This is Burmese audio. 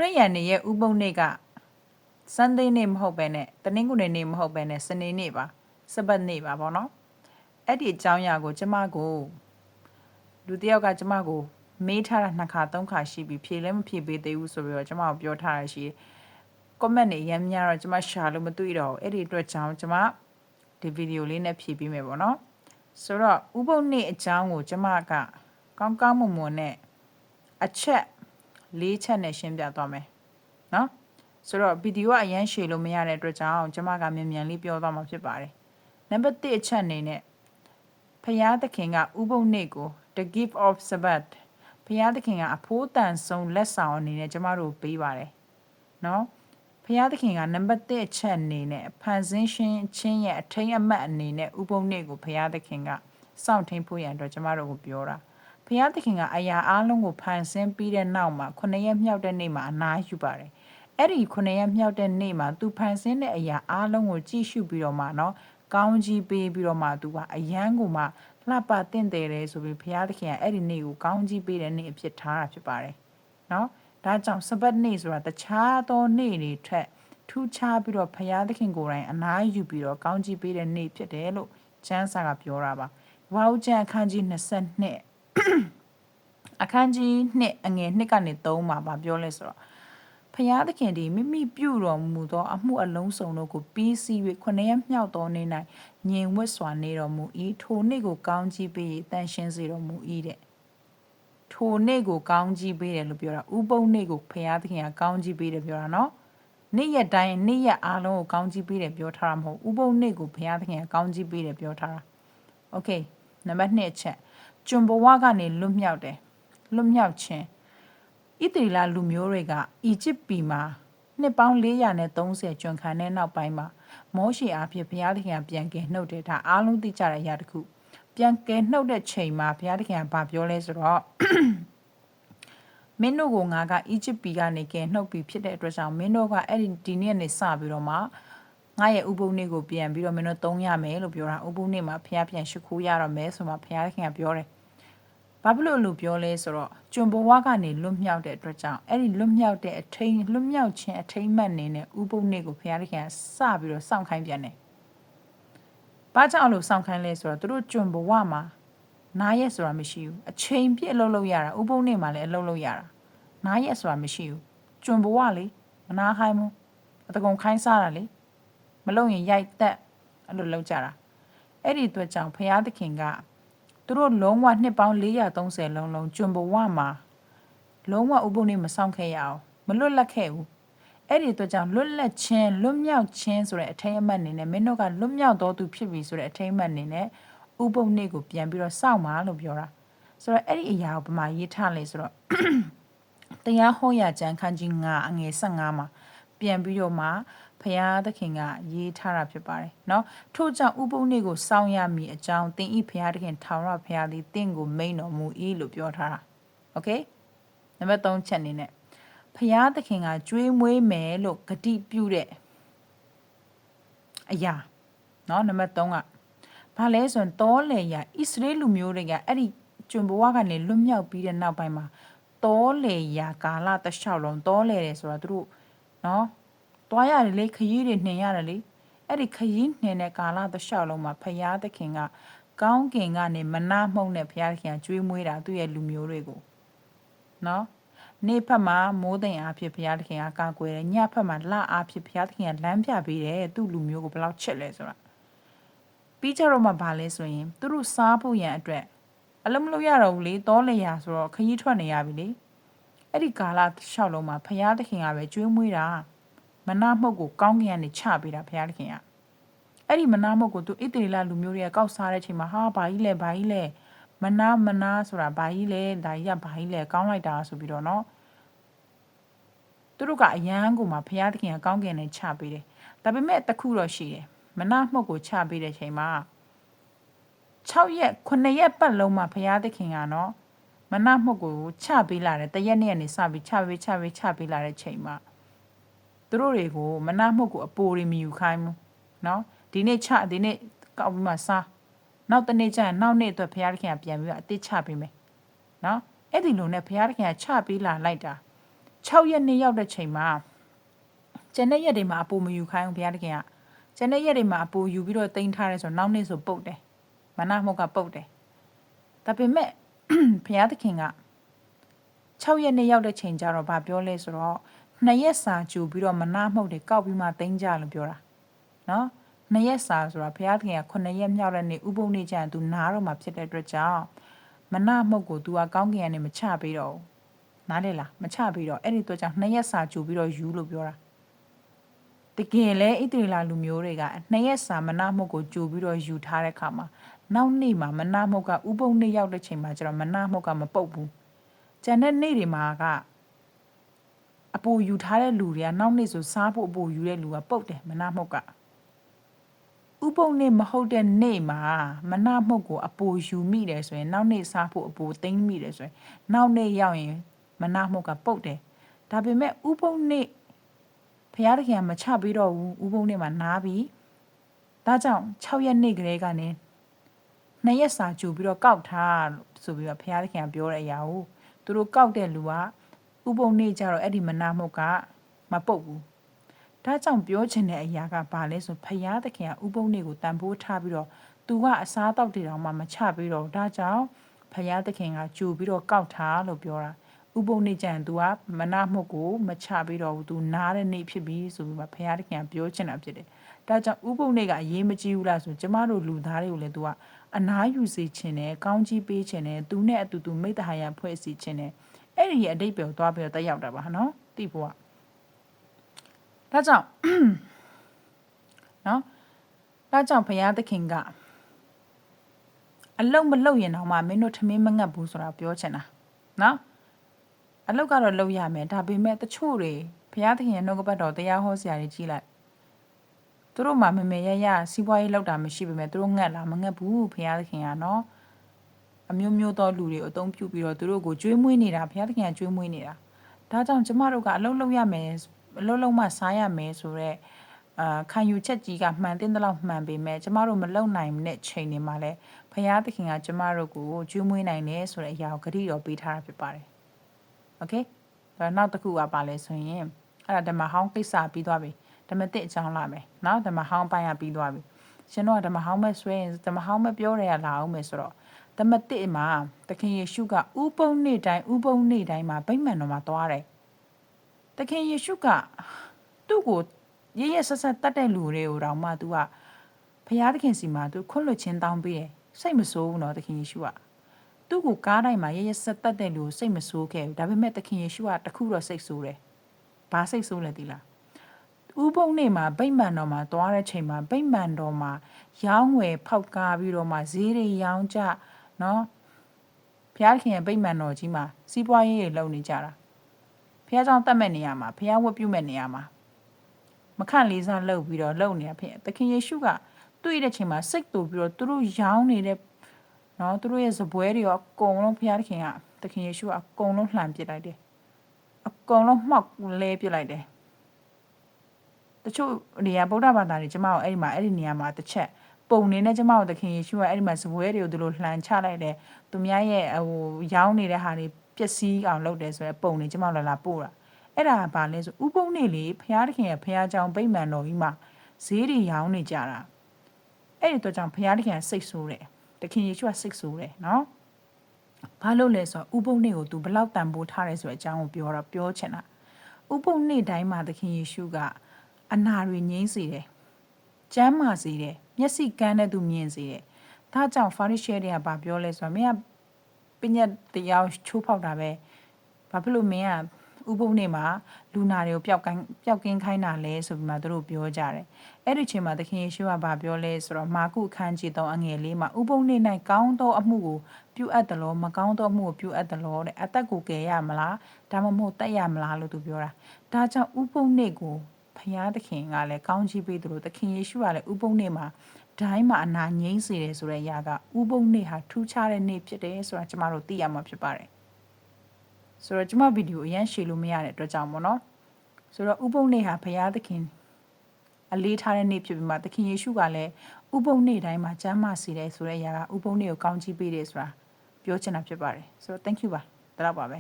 ရိယန်နေရဲ့ဥပုံနေ့ကစန်ဒေးနေ့မဟုတ်ပဲနဲ့တနင်္ဂနွေနေ့မဟုတ်ပဲနဲ့စနေနေ့ပါစပတ်နေ့ပါပေါ့နော်အဲ့ဒီအကြောင်းအရာကိုကျမကိုလူတစ်ယောက်ကကျမကိုမေးထားတာ2ခါ3ခါရှိပြီဖြေလည်းမဖြေပေးသေးဘူးဆိုပြီးတော့ကျမကိုပြောထားရရှိတယ်comment တွေရမ်းများတော့ကျမရှာလို့မတွေ့တော့အဲ့ဒီအတွက်ကြောင့်ကျမဒီဗီဒီယိုလေးနဲ့ဖြေပေးမယ်ပေါ့နော်ဆိုတော့ဥပုံနေ့အကြောင်းကိုကျမကကောင်းကောင်းမွန်မွန်နဲ့အချက်၄ချက်နဲ့ရှင်းပြသွားမယ်နော်ဆိုတော့ဗီဒီယိုကအရန်ရှည်လို့မရတဲ့အတွက်ကြောင့်ကျမကမြန်မြန်လေးပြောသွားမှာဖြစ်ပါတယ်နံပါတ်1အချက်အနေနဲ့ဖယားသခင်ကဥပုံနေ့ကို the gift of Sabbath ဖယားသခင်ကအဖိုးတန်ဆုံးလက်ဆောင်အနေနဲ့ကျမတို့ပေးပါတယ်နော်ဖယားသခင်ကနံပါတ်1အချက်အနေနဲ့ဖန်ဆင်းရှင်ချင်းရဲ့အထိမ်းအမှတ်အနေနဲ့ဥပုံနေ့ကိုဖယားသခင်ကစောင့်ထိန်ဖို့ရန်အတွက်ကျမတို့ကိုပြောတာဖယားသခင်ကအရာအလုံးကိုဖန်ဆင်းပြီးတဲ့နောက်မှာ9ရက်မြောက်တဲ့နေ့မှာအနားယူပါတယ်အဲ့ဒီ9ရက်မြောက်တဲ့နေ့မှာသူဖန်ဆင်းတဲ့အရာအလုံးကိုကြည့်ရှုပြီးတော့မှနော်ကောင်းကြီးပေးပြီးတော့မှသူကအယမ်းကိုမှလှပတင့်တယ်လေဆိုပြီးဘုရားသခင်ကအဲ့ဒီနေ့ကိုကောင်းကြီးပေးတဲ့နေ့အဖြစ်ထားတာဖြစ်ပါတယ်နော်ဒါကြောင့်စပတ်နေ့ဆိုတာတခြားသောနေ့တွေထက်ထူးခြားပြီးတော့ဘုရားသခင်ကိုယ်တိုင်အနားယူပြီးတော့ကောင်းကြီးပေးတဲ့နေ့ဖြစ်တယ်လို့ကျမ်းစာကပြောတာပါဝါဦးကျမ်းအခန်းကြီး22အခန်းကြီး2အငယ်1ကနေ3မှာပြောလဲဆိုတော့ဖျားသခင်ဒီမိမိပြုတော်မူသောအမှုအလုံးစုံတို့ကိုပြီးစီး၍9ရက်မြောက်သောနေ့၌ညင်ဝတ်စွာနေတော်မူ၏ထိုနေ့ကိုကောင်းကြီးပေးတန်ရှင်းစေတော်မူ၏တဲ့ထိုနေ့ကိုကောင်းကြီးပေးတယ်လို့ပြောတာဥပုံနေ့ကိုဖျားသခင်ကကောင်းကြီးပေးတယ်ပြောတာနော်နေ့ရက်တိုင်းနေ့ရက်အားလုံးကိုကောင်းကြီးပေးတယ်ပြောထားတာမဟုတ်ဥပုံနေ့ကိုဖျားသခင်ကကောင်းကြီးပေးတယ်ပြောထားတာโอเคနံပါတ်2အချက်ကျွန်ဘဝကနေလွတ်မြောက်တယ်လွတ်မြောက်ခြင်းဣသရေလလူမျိုးတွေကအီဂျစ်ပြည်မှာနှစ်ပေါင်း430ကျွန်ခံတဲ့နောက်ပိုင်းမှာမောရှေအားဖြင့်ဘုရားသခင်ကပြန်ကယ်နှုတ်တယ်ဒါအားလုံးသိကြတဲ့အရာတစ်ခုပြန်ကယ်နှုတ်တဲ့ချိန်မှာဘုရားသခင်ကဘာပြောလဲဆိုတော့မင်းတို့ကိုငါကအီဂျစ်ပြည်ကနေကယ်နှုတ်ပြီးဖြစ်တဲ့အတွက်ကြောင့်မင်းတို့ကအဲ့ဒီနေ့ကနေစပြီးတော့မှငါရဲ့ဥပုံနေ့ကိုပြန်ပြီးတော့မင်းတို့သုံးရမယ်လို့ပြောတာဥပုံနေ့မှာဘုရားပြန်ရှိခိုးရတော့မယ်ဆိုမှဘုရားသခင်ကပြောတယ်ဘာဖြစ်လို့ပြောလဲဆိုတော့ကျွန်ဘဝကနေလွတ်မြောက်တဲ့အတွက်ကြောင့်အဲ့ဒီလွတ်မြောက်တဲ့အထိန်လွတ်မြောက်ခြင်းအထိန်မှတ်နေနဲ့ဥပုံနေ့ကိုဘုရားသခင်ကစပြီးတော့စောင့်ခိုင်းပြန်တယ်။ဘာကြောင့်လို့စောင့်ခိုင်းလဲဆိုတော့သူတို့ကျွန်ဘဝမှာနားရက်ဆိုတာမရှိဘူးအချိန်ပြည့်အလုပ်လုပ်ရတာဥပုံနေ့မှာလည်းအလုပ်လုပ်ရတာနားရက်ဆိုတာမရှိဘူးကျွန်ဘဝလေမနာခိုင်းဘူးအတကုံခိုင်းစားတာလေမလုပ်ရင်ရိုက်တက်အဲ့လိုလုပ်ကြတာအဲ့ဒီအတွက်ကြောင့်ဘုရားသခင်ကသူတို့လုံးဝနှစ်ပေါင်း430လုံးကျွန်ဘဝမှာလုံးဝဥပုံနေ့မဆောင်ခဲ့ရအောင်မလွတ်လပ်ခဲ့ဘူးအဲ့ဒီအတွက်ကြောင့်လွတ်လပ်ခြင်းလွတ်မြောက်ခြင်းဆိုတဲ့အထိမ်းအမှတ်အနေနဲ့မင်းတို့ကလွတ်မြောက်တော်သူဖြစ်ပြီဆိုတဲ့အထိမ်းအမှတ်အနေနဲ့ဥပုံနေ့ကိုပြန်ပြီးတော့စောင့်ပါလို့ပြောတာဆိုတော့အဲ့ဒီအရာကိုဗမာရေးထားလဲဆိုတော့တရားဟောရာကျမ်းခန်းကြီး9အငယ်15မှာပြန်ပြီးတော့မှဖျားသခင်ကရေးထားတာဖြစ်ပါတယ်เนาะထို့ကြောင့်ဥပုံနေ့ကိုစောင့်ရမည်အကြောင်းသင်ဤဖျားသခင်ထာဝရဘုရားသည်သင်ကိုမိန့်တော်မူ၏လို့ပြောထားတာโอเคနံပါတ်3ချက်အနေနဲ့ဖျားသခင်ကကြွေးမွေးမယ်လို့ဂတိပြုတဲ့အရာเนาะနံပါတ်3ကဘာလဲဆိုရင်တောလေရာဣသရေလလူမျိုးတွေကအဲ့ဒီကျွန်ဘဝကနေလွတ်မြောက်ပြီးတဲ့နောက်ပိုင်းမှာတောလေရာကာလတစ်လျှောက်လုံးတောလေတယ်ဆိုတာသူတို့เนาะတွားရတယ်လေခရီးတွေနှင်ရတယ်လေအဲ့ဒီခရီးနှင်တဲ့ကာလတစ်လျှောက်လုံးမှာဖယားသခင်ကကောင်းကင်ကနေမနာမှုန့်နဲ့ဖယားသခင်ကကျွေးမွေးတာသူ့ရဲ့လူမျိုးတွေကိုနော်နေ့ဖက်မှာမိုးသိမ်အားဖြင့်ဖယားသခင်ကကာကွယ်တယ်ညဖက်မှာလအားဖြင့်ဖယားသခင်ကလမ်းပြပေးတယ်သူ့လူမျိုးကိုဘယ်လောက်ချစ်လဲဆိုတာပြီးကြတော့မှဗာလဲဆိုရင်သူတို့စားဖို့ရန်အတွက်အလုံးမလို့ရတော့ဘူးလေတောလေရာဆိုတော့ခရီးထွက်နေရပြီလေအဲ့ဒီကာလတစ်လျှောက်လုံးမှာဖယားသခင်ကပဲကျွေးမွေးတာမနာမှုတ်ကိုကောင်းကင်ကနေချပေးတာဘုရားသခင်ကအဲ့ဒီမနာမှုတ်ကိုသူဣသရေလလူမျိုးတွေကကောက်စားတဲ့အချိန်မှာဟာဘာကြီးလဲမနာဆိုတာဘာကြီးလဲဒါကြီးကဘာကြီးလဲကောင်းလိုက်တာဆိုပြီးတော့เนาะသူတို့ကအယမ်းကိုမှဘုရားသခင်ကကောင်းကင်နဲ့ချပေးတယ်ဒါပေမဲ့တခုတော့ရှိတယ်မနာမှုတ်ကိုချပေးတဲ့အချိန်မှာ6ရက်9ရက်ပတ်လုံးမှာဘုရားသခင်ကเนาะမနာမှုတ်ကိုချပေးလာတယ်တရက်နေ့ကနေစပြီးချပေးလာတဲ့ချိန်မှာသူတို့တွေကိုမနာမှုတ်ကိုအပိုတွေမယူခိုင်းဘူးเนาะဒီနေ့ကောက်ပြီးမှစားနောက်တနေ့ကျရင်နောက်နေ့အတွက်ဘုရားသခင်ကပြန်ပြီးတော့အသစ်ချပေးမယ်เนาะအဲ့ဒီလိုနဲ့ဘုရားသခင်ကချပေးလာလိုက်တာ 6ရက်နေ့ရောက်တဲ့ချိန်မှာကျန်တဲ့ရက်တွေမှာအပူမယူခိုင်းဘူးဘုရားသခင်ကကျန်တဲ့ရက်တွေမှာအပူယူပြီးတော့တင်ထားရဲဆိုနောက်နေ့ဆိုပုတ်တယ်မနမှုတ်ကပုတ်တယ်ဒါပေမဲ့ဘုရားသခင်က6ရက်နေ့ရောက်တဲ့ချိန်ကျတော့ဗာပြောလဲဆိုတော့2ရက်စာကြူပြီးတော့မနမှုတ်တွေကောက်ပြီးမှတင်ကြလို့ပြောတာနော်2ရက်စာဆိုတာဘုရားသခင်က9ရက်မြောက်တဲ့နေ့ဥပုသ်နေ့ကျရင် तू နားတော့မှဖြစ်တဲ့အတွက်ကြောင့်မနမှုတ်ကို तू ကကောင်းကင်ကနေမချပေးတော့ဘူးနားလေလားမချပေးတော့အဲ့ဒီအတွက်ကြောင့်2ရက်စာကြူပြီးတော့ယူလို့ပြောတာတကယ်လဲဣသရေလလူမျိုးတွေက2ရက်စာမနမှုတ်ကိုကြူပြီးတော့ယူထားတဲ့ခါမှာနောက်နေ့မှာမနမှုတ်ကဥပုသ်နေ့ရောက်တဲ့ချိန်မှာကျတော့မနမှုတ်ကမပုတ်ဘူးကျန်တဲ့နေ့တွေမှာကအပူယူထားတဲ့လူတွေကနောက်နေ့ဆိုစားဖို့အပူယူတဲ့လူကပုတ်တယ်မနမှုတ်ကဥပုသ်နေ့မဟုတ်တဲ့နေ့မှာမနမှုတ်ကိုအပူယူမိတယ်ဆိုရင်နောက်နေ့စားဖို့အပူသိမ်းမိတယ်ဆိုရင်နောက်နေ့ရောက်ရင်မနမှုတ်ကပုတ်တယ်ဒါပေမဲ့ဥပုသ်နေ့ဘုရားသခင်ကမချပေးတော့ဘူးဥပုသ်နေ့မှာနားပြီးဒါကြောင့်6ရက်နေ့ကလေးကနေ2ရက်စာကြိုပြီးတော့ကောက်ထားဆိုပြီးတော့ဘုရားသခင်ကပြောတဲ့အရာကိုသူတို့ကောက်တဲ့လူကဥပုံနေ့ကြတော့အဲ့ဒီမနာမှုတ်ကမပုတ်ဘူးဒါကြောင့်ပြောချင်တဲ့အရာကဘာလဲဆိုဘုရားသခင်ကဥပုံနေ့ကိုတန်ဖိုးထားပြီးတော့သူကအစားတောက်တွေတောင်မှမချပြီးတော့ဒါကြောင့်ဘုရားသခင်ကကြိုပြီးတော့ကောက်ထားလို့ပြောတာဥပုံနေ့ကျရင် तू ကမနာမှုတ်ကိုမချပြီးတော့ तू နားတဲ့နေ့ဖြစ်ပြီဆိုပြီးမှဘုရားသခင်ကပြောချင်တာဖြစ်တယ်ဒါကြောင့်ဥပုံနေ့ကအရေးမကြီးဘူးလားဆိုကျမတို့လူသားတွေကိုလည်း तू ကအနားယူစေခြင်းနဲ့ကောင်းကြီးပေးခြင်းနဲ့သူနဲ့အတူတူမိတ္တဟာယဖွဲ့စည်းခြင်းနဲ့အဲ့ဒီရဲ့အတိတ်ပဲကိုသွားပြီးတော့တက်ရောက်တာပါနော်သိဖို့ကဒါကြောင့်နော်ဒါကြောင့်ဘုရားသခင်ကအလုံးမလုံးရင်တော့မှမင်းတို့ထမင်းမငတ်ဘူးဆိုတာပြောချင်တာနော်အလုတ်ကတော့လုပ်ရမယ်ဒါပေမဲ့တချို့တွေဘုရားသခင်ရဲ့နှုတ်ကပတ်တော်တရားဟောဆရာတွေကြီးလိုက်သူတို့မှမမေရရစီးပွားရေးလောက်တာမရှိပေမဲ့သူတို့ငတ်လားမငတ်ဘူးဘုရားသခင်ကနော်အမျိုးမျိုးသောလူတွေအသုံးပြုပြီးတော့သူတို့ကိုကျွေးမွေးနေတာဘုရားသခင်ကကျွေးမွေးနေတာဒါကြောင့်ကျမတို့ကအလုပ်လုပ်ရမယ်အလုပ်လုပ်မှစားရမယ်ဆိုတော့ခံယူချက်ကြီးကမှန်တဲ့လောက်မှန်ပေမဲ့ကျမတို့မလုံနိုင်တဲ့ချိန်တွေမှာလဲဘုရားသခင်ကကျမတို့ကိုကျွေးမွေးနိုင်တယ်ဆိုတဲ့အရာကိုဂရုတော်ပေးထားတာဖြစ်ပါတယ်โอเคဒါနောက်တစ်ခုကပါလဲဆိုရင်အဲ့ဒါဓမ္မဟောင်းကိစ္စပြီးသွားပြီဓမ္မတစ်အကြောင်းလာမယ်နော်ဓမ္မဟောင်းပိုင်းကပြီးသွားပြီရှင်တို့ကဓမ္မဟောင်းမဲ့ဆွဲရင်ဓမ္မဟောင်းမဲ့ပြောရလာအောင်မယ်ဆိုတော့ဓမ္မတစ်မှာသခင်ယေရှုကဥပုံနေ့တိုင်းမှာဗိမ္မာန်တော်မှာသွားတယ်သခင်ယေရှုကသူ့ကိုရရဆက်ဆက်တတ်တဲ့လူတွေကိုတောင်မှ तू ကဘုရားသခင်စီမှာ तू ခွင့်လွှတ်ခြင်းတောင်းပေးတယ်စိတ်မဆိုးဘူးနော်သခင်ယေရှုကသူ့ကိုကားတိုင်းမှာရရဆက်တတ်တဲ့လူကိုစိတ်မဆိုးခဲ့ဘူးဒါပေမဲ့သခင်ယေရှုကတခုတော့စိတ်ဆိုးတယ်ဘာစိတ်ဆိုးလဲသိလားဥပုံနေ့မှာဗိမ္မာန်တော်မှာသွားတဲ့ချိန်မှာဗိမ္မာန်တော်မှာရောင်းဝယ်ဖောက်ကားပြီးတော့မှဈေးတွေရောင်းကြနော်ဘုရားခင်ရဲ့ဗိမ္မာန်တော်ကြီးမှာစီးပွားရေးတွေလုပ်နေကြတာဘုရားကြောင့်တတ်မဲ့နေရမှာဘုရားဝတ်ပြုမဲ့နေရမှာမခန့်လေးစားလုပ်ပြီးတော့လုပ်နေတာဖြစ်သခင်ယေရှုကတွေ့တဲ့ချိန်မှာစိတ်တူပြီးတော့သူတို့ရောင်းနေတဲ့နော်သူတို့ရဲ့ဇပွဲတွေရောအကုန်လုံးဘုရားသခင်ကသခင်ယေရှုကအကုန်လုံးလှန်ပစ်လိုက်တယ်အကုန်လုံးမှောက်လဲပစ်လိုက်တယ်တချို့နေရာဗုဒ္ဓဘာသာတွေကျမတို့အဲ့ဒီနေရာမှာတစ်ချက်ပုံနေနဲ့ကျမတို့သခင်ယေရှုကအဲ့ဒီမှာဇပွဲတွေကိုသူတို့လှန်ချလိုက်တယ်သူများရဲ့ရောင်းနေတဲ့ဟာတွေပျက်စီးအောင်လုပ်တယ်ဆိုရယ်ပုံနေကျမတို့လာပို့တာအဲ့ဒါကဘာလဲဆိုဥပုံနေ့လေဘုရားသခင်ရဲ့ဘုရားကြောင့်ဗိမ္မာန်တော်ကြီးမှာဈေးတွေရောင်းနေကြတာအဲ့ဒီတော့ကြောင့်ဘုရားသခင်ကစိတ်ဆိုးတယ်သခင်ယေရှုကစိတ်ဆိုးတယ်နော်ဘာလို့လဲဆိုတော့ဥပုံနေ့ကို तू ဘလောက်တန်ဖိုးထားတယ်ဆိုတဲ့အကြောင်းကိုပြောချင်တာဥပုံနေ့တိုင်းမှာသခင်ယေရှုကအနာတွေငြိမ်းစေတယ်ကျမ်းမာစေတယ်မျက်စိကန်းတဲ့သူမြင်စေတယ်ဒါကြောင့်ဖာရိရှဲတွေကဘာပြောလဲဆိုတော့မင်းကပညာတရားချိုးဖောက်တာပဲဘာဖြစ်လို့မင်းကဥပုံနေ့မှာလူနာတွေကိုပျောက်ကင်းခိုင်းတာလဲဆိုပြီးမှသူတို့ပြောကြတယ်အဲ့ဒီချိန်မှာသခင်ယေရှုကဘာပြောလဲဆိုတော့မာကုအခန်းကြီး3အငယ်4မှာဥပုံနေ့၌ကောင်းသောအမှုကိုပြုအပ်တယ်လို့မကောင်းသောအမှုကိုပြုအပ်တယ်လို့တဲ့အသက်ကိုကယ်ရမလားဒါမှမဟုတ်တတ်ရမလားလို့သူပြောတာဒါကြောင့်ဥပုံနေ့ကိုဘုရားသခင်ကလည်းကောင်းချီးပေးသလိုသခင်ယေရှုကလည်းဥပုံနေ့မှာဒိုင်းမှာအနာငြိမ်းစေတယ်ဆိုတဲ့အရာကဥပုံနေ့ဟာထူးခြားတဲ့နေ့ဖြစ်တယ်ဆိုတာကျမတို့သိရမှာဖြစ်ပါတယ်ဆိုတော့ကျမဗီဒီယိုအရင်ရှေ့လို့မရတဲ့အတွက်ကြောင့်ပေါ့နော်ဆိုတော့ဥပုံနေ့ဟာဘုရားသခင်အလေးထားတဲ့နေ့ဖြစ်ပြီးမှသခင်ယေရှုကလည်းဥပုံနေ့တိုင်းမှာကျမ်းမာစေတယ်ဆိုတဲ့အရာကဥပုံနေ့ကိုကောင်းချီးပေးတယ်ဆိုတာပြောချင်တာဖြစ်ပါတယ်ဆိုတော့ thank you ပါဒါတော့ပါပဲ